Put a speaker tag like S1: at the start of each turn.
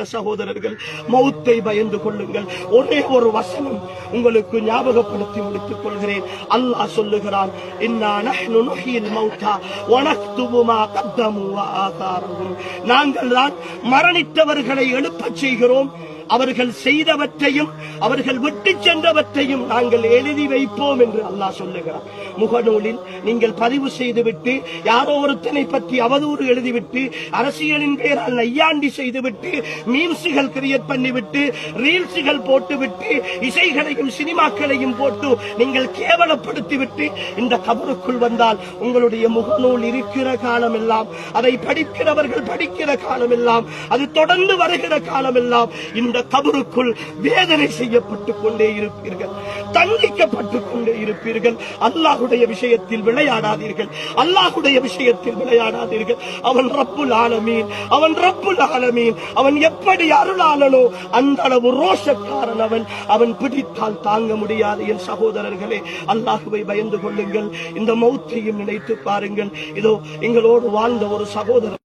S1: சகோதரர்கள், மௌத்தை பயந்து கொள்ளுங்கள். ஒரே ஒரு வசனம் உங்களுக்கு ஞாபகப்படுத்தி முடித்துக் கொள்கிறேன். அல்லாஹ் சொல்லுகிறான், இன்னா நஹ்னு நுஹ்யில் மௌதா வ நக்துபு மா கத்தமு வ ஆதாரஹும். நாங்கள் தான் மரணித்தவர்களை எழுப்பச் செய்கிறோம், அவர்கள் செய்தவற்றையும் அவர்கள் விட்டு சென்றவற்றையும் நாங்கள் எழுதி வைப்போம் என்று அல்லாஹ் சொல்லுகிறார். முகநூலில் நீங்கள் பதிவு செய்துவிட்டு யாரோ ஒருத்தனை பற்றி அவதூறு எழுதிவிட்டு அரசியலின் பெயரால் நையாண்டி செய்துவிட்டு மீம்ஸுகள் கிரியேட் பண்ணிவிட்டு ரீல்ஸுகள் போட்டுவிட்டு இசைகளையும் சினிமாக்களையும் போட்டு நீங்கள் கேவலப்படுத்திவிட்டு இந்த கபருக்குள் வந்தால் உங்களுடைய முகநூல் இருக்கிற காலம் எல்லாம், அதை படிக்கிறவர்கள் படிக்கிற காலம் எல்லாம், அது தொடர்ந்து வருகிற காலம் எல்லாம் இந்த கபருக்குள் வேதனை செய்யப்பட்டுக் கொண்டே இருப்பீர்கள், தண்டிக்கப்பட்டுக் கொண்டே இருப்பீர்கள். அல்லாஹுடைய விஷயத்தில் விளையாடாதீர்கள், அல்லாஹுடைய விஷயத்தில் விளையாடாதீர்கள். அவன் ரப்புல் ஆலமீன், அவன் ரப்புல் ஆலமீன். அவன் எப்படி அருளாளனோ அந்த அளவு ரோஷக்காரன் அவன். அவன் பிடித்தால் தாங்க முடியாது. என் சகோதரர்களே, அல்லாஹுவை பயந்து கொள்ளுங்கள். இந்த மௌத்தையும் நினைத்து பாருங்கள். இதோ எங்களோடு வாழ்ந்த ஒரு சகோதரர்